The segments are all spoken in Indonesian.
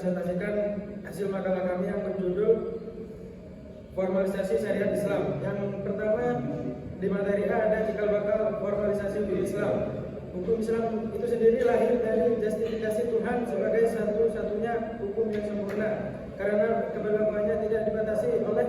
mempresentasikan hasil makalah kami yang berjudul Formalisasi Syariat Islam. Yang pertama di materi A ada cikal bakal formalisasi hukum Islam. Hukum Islam itu sendiri lahir dari justifikasi Tuhan sebagai satu-satunya hukum yang sempurna, karena keberlakuannya tidak dibatasi oleh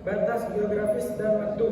batas geografis dan waktu.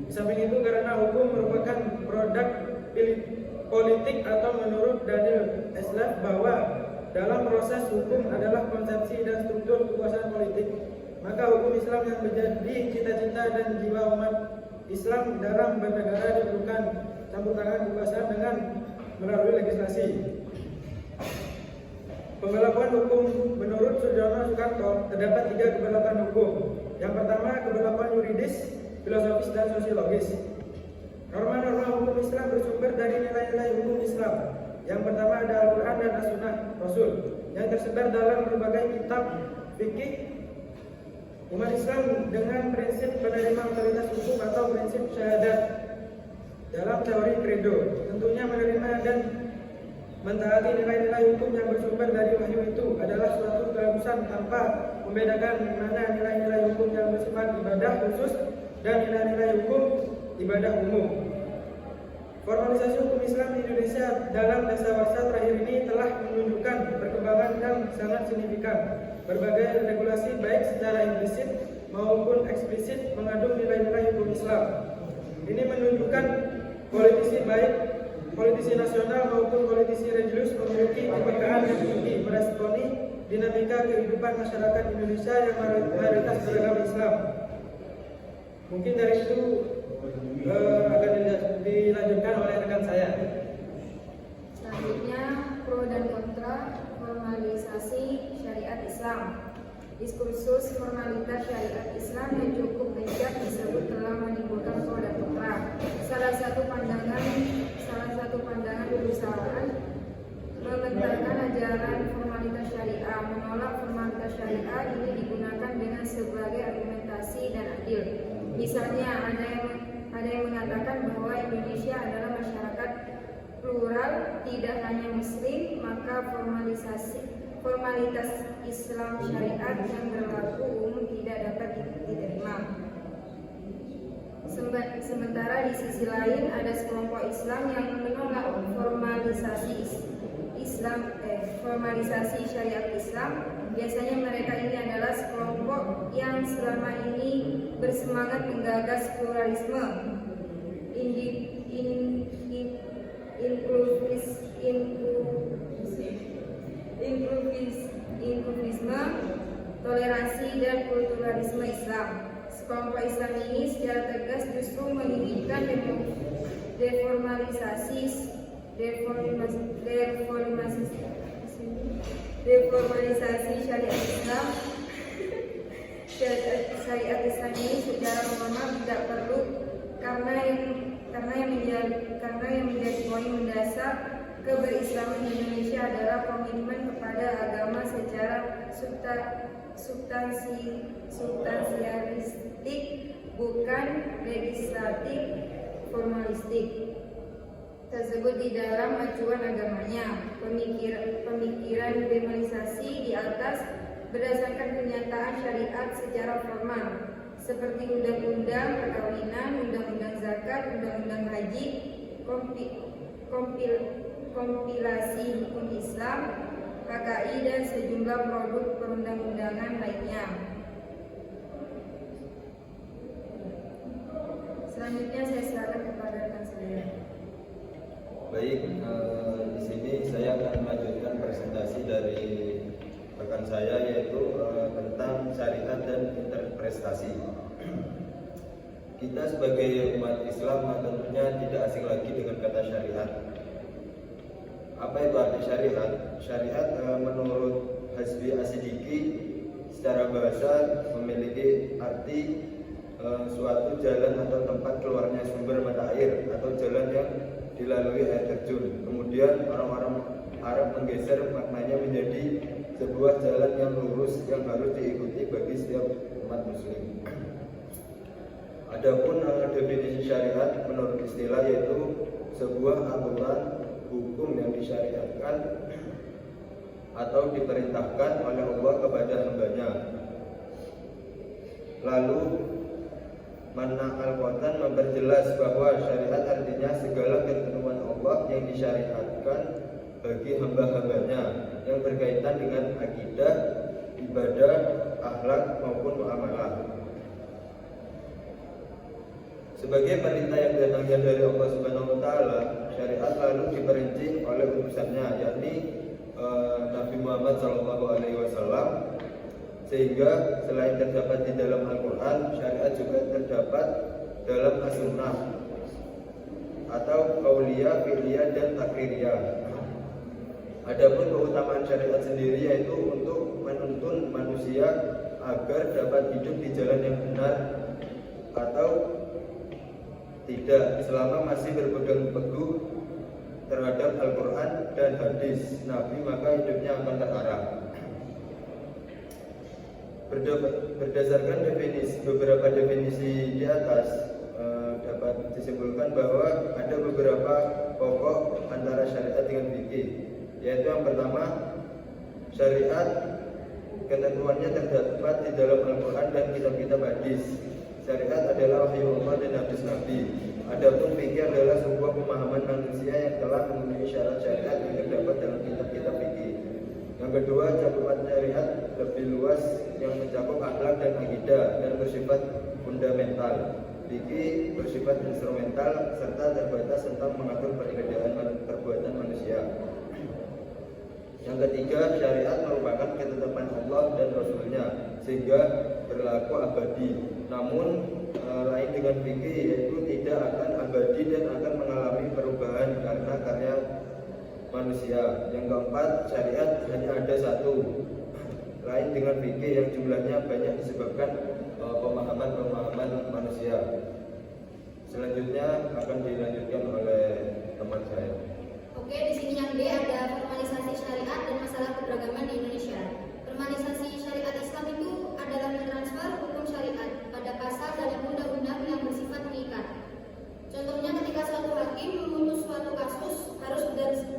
Di samping itu karena hukum merupakan produk politik atau menurut Daniel Eslab bahwa dalam proses hukum adalah konsepsi dan struktur kekuasaan politik, maka hukum Islam yang menjadi cita-cita dan jiwa umat Islam dalam bernegara diperlukan campur tangan kekuasaan dengan melalui legislasi. Pemberlakuan hukum menurut Sujono Sukarto terdapat 3 keberlakuan hukum. Yang pertama, keberlakuan yuridis, filosofis, dan sosiologis. Norma-norma hukum Islam bersumber dari nilai-nilai hukum Islam. Yang pertama ada Al-Quran dan As-Sunnah Rasul yang tersebar dalam berbagai kitab fikih umat Islam dengan prinsip penerima otoritas hukum atau prinsip syahadat dalam teori credo. Tentunya menerima dan mentaati nilai-nilai hukum yang bersumber dari wahyu itu adalah suatu keharusan tanpa membedakan mana nilai-nilai hukum yang bersifat ibadah khusus dan nilai-nilai hukum ibadah umum. Formalisasi hukum Islam di Indonesia dalam dasawarsa terakhir ini telah menunjukkan perkembangan yang sangat signifikan. Berbagai regulasi baik secara implisit maupun eksplisit mengandung nilai-nilai hukum Islam. Ini menunjukkan politisi baik politisi nasional maupun politisi religius memiliki kepekaan yang tinggi meresponi dinamika kehidupan masyarakat Indonesia yang mayoritas beragama Islam. Mungkin dari itu akan dilanjutkan oleh rekan saya. Selanjutnya, pro dan kontra formalisasi syariat Islam. Diskursus formalitas syariat Islam yang cukup bijak disebut telah menimbulkan pro dan kontra. Salah satu pandangan perusahaan mengentarkan ajaran formalitas syariah, menolak formalitas syariah ini digunakan dengan sebagai argumentasi dan adil. Misalnya ada yang mengatakan bahwa Indonesia adalah masyarakat plural, tidak hanya Muslim, maka formalitas Islam syariat yang berlaku umum tidak dapat diterima. Sementara di sisi lain ada sekelompok Islam yang menolak formalisasi syariat Islam. Biasanya mereka ini adalah sekelompok yang selama ini bersemangat menggagas pluralisme, inklusivisme, toleransi, dan kulturalisme Islam. Sekelompok Islam ini secara tegas justru menginginkan deformalisasi syariat Islam. Syariat Islam ini secara normal tidak perlu karena yang menjadi poin mendasar keberislaman di Indonesia adalah komitmen kepada agama secara substansialistik, bukan legislatif formalistik. Tersebut di dalam acuan agamanya. Pemikiran demonisasi di atas berdasarkan kenyataan syariat secara formal, seperti undang-undang perkawinan, undang-undang zakat, undang-undang haji, kompilasi hukum Islam, KKI, dan sejumlah produk perundang-undangan lainnya. Selanjutnya saya serahkan kepada rekan saya. Baik, di sini saya akan melanjutkan presentasi dari rekan saya, yaitu tentang syariat dan interpretasi. Kita sebagai umat Islam tentunya tidak asing lagi dengan kata syariat. Apa itu arti syariat? Syariat menurut Hasbi Asidiki secara bahasa memiliki arti suatu jalan atau tempat keluarnya sumber mata air atau jalan yang dilalui air terjun. Kemudian orang-orang Arab menggeser maknanya menjadi sebuah jalan yang lurus yang harus diikuti bagi setiap umat muslim. Adapun definisi syariat menurut istilah yaitu sebuah aturan hukum yang disyariatkan atau diperintahkan oleh Allah kepada hambanya. Lalu Mana Al-Qatan memperjelas bahwa syariat artinya segala ketentuan Allah yang disyariatkan bagi hamba-hambanya yang berkaitan dengan akidah, ibadah, akhlak maupun muamalah. Sebagai perintah yang datangnya dari Allah Subhanahu wa taala, syariat lalu diperinci oleh utusannya, yakni Nabi Muhammad SAW, sehingga selain terdapat di dalam Al-Quran, syariat juga terdapat dalam As-Sunnah atau Qauliyah, Fi'liyah, dan Takririah. Adapun keutamaan syariat sendiri yaitu untuk menuntun manusia agar dapat hidup di jalan yang benar atau tidak selama masih berpegang teguh terhadap Al-Quran dan hadis Nabi, maka hidupnya akan terarah. Berdasarkan beberapa definisi di atas, dapat disimpulkan bahwa ada beberapa pokok antara syariat dengan fikih, yaitu yang pertama, syariat ketentuannya terdapat di dalam Al-Quran dan kitab-kitab hadis. Syariat adalah wahyu Allah dan hadis Nabi. Adapun fikih adalah sebuah pemahaman manusia yang telah memenuhi syarat syariat yang terdapat dalam kitab-kitab fikih. Yang kedua, cakupan syariat lebih luas yang mencakup akhlak dan akidah dan bersifat fundamental. Fikih bersifat instrumental serta terbatas tentang mengatur perbuatan manusia. Yang ketiga, syariat merupakan ketetapan Allah dan Rasulnya sehingga berlaku abadi. Namun lain dengan fikih, yaitu tidak akan abadi dan akan mengalami perubahan karena karya manusia. Yang keempat, syariat hanya ada satu, lain dengan fikih yang jumlahnya banyak disebabkan pemahaman manusia. Selanjutnya akan dilanjutkan oleh teman saya. Oke, di sini yang D ada formalisasi syariat dan masalah keberagaman di Indonesia. Formalisasi syariat Islam itu adalah mentransfer hukum syariat pada pasal dalam undang-undang yang bersifat mengikat. Contohnya ketika suatu hakim memutus suatu kasus harus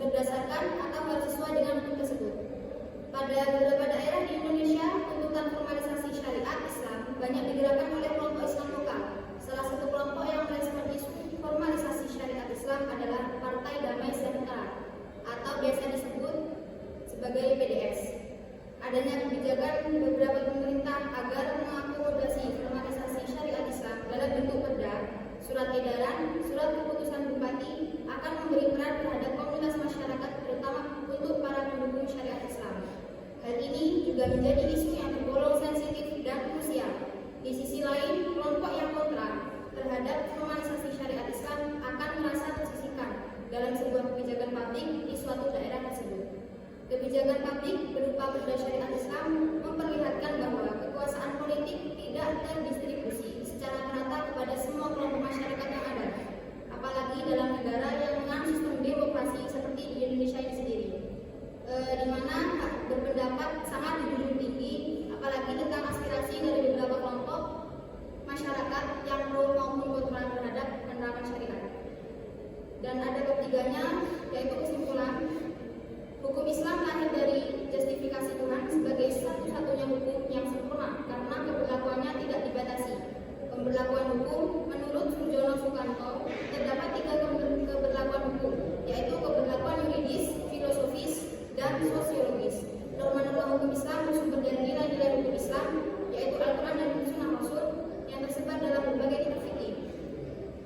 berdasarkan atau harus sesuai dengan hukum tersebut. Pada beberapa daerah di Indonesia, tuntutan formalisasi syariat Islam banyak digerakkan oleh kelompok Islam lokal. Salah satu kelompok yang merespon isu formalisasi syariat Islam adalah Partai Damai Sejahtera atau biasa disebut sebagai PDS. Adanya kebijakan beberapa pemerintah agar mengakomodasi formalisasi syariat Islam dalam bentuk perda, surat edaran, surat keputusan bupati akan memberi peran terhadap komunitas masyarakat, terutama untuk para pendukung syariat Islam. Hal ini juga menjadi isu yang tergolong sensitif dan krusial. Di sisi lain, kelompok yang kontra terhadap formalisasi syariat Islam akan merasa tersisihkan dalam sebuah kebijakan publik di suatu daerah tersebut. Kebijakan publik berupa perda syariat Islam memperlihatkan bahwa kekuasaan politik tidak terdistribusi secara merata kepada semua kelompok masyarakat yang ada, apalagi dalam negara yang menganut sistem demokrasi seperti di Indonesia ini sendiri, di mana hak berpendapat sangat dijunjung tinggi, apalagi tentang aspirasi dari beberapa kelompok masyarakat yang pro maupun kontra terhadap penerapan syariat. Dan ada ketiganya, yaitu kesimpulan, hukum Islam lahir dari justifikasi Tuhan sebagai satu-satunya hukum yang sempurna karena keberlakuannya tidak dibatasi. Pemberlakuan hukum menurut Surjono Sukanto terdapat 3 keberlakuan hukum, yaitu keberlakuan yuridis, filosofis, dan sosiologis. Norma-norma hukum Islam bersumber dari nilai-nilai hukum Islam, yaitu Al-Quran dan Sunnah Rasul yang tersebar dalam berbagai kitab fikih.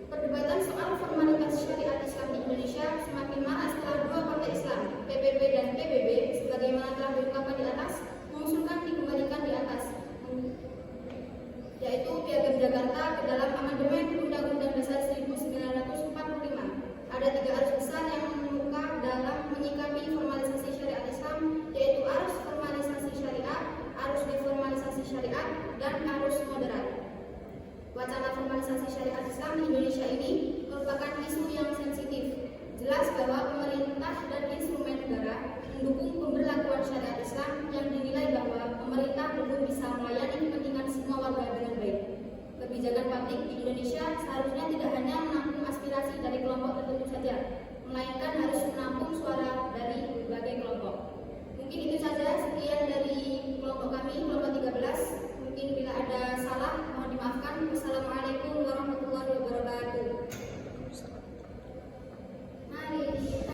Perdebatan soal formalitas syariat Islam di Indonesia semakin marah setelah 2 partai Islam, PPP dan PBB, sebagaimana telah diungkapkan di atas, mengusulkan dikembalikan di atas, yaitu Piagam Jakarta ke dalam amandemen Undang-Undang Dasar 1945. Ada 3 arus besar yang mengemuka dalam menyikapi formalisasi syariat Islam, yaitu arus formalisasi syariat, arus deformalisasi syariat, dan arus moderat. Wacana formalisasi syariat Islam di Indonesia ini merupakan isu yang sensitif. Jelas bahwa pemerintah dan instrumen negara mendukung pemberlakuan syariat Islam yang dinilai bahwa pemerintah belum bisa melayani kepentingan semua warga dengan baik. Kebijakan publik di Indonesia seharusnya tidak hanya menampung aspirasi dari kelompok tertentu saja, melainkan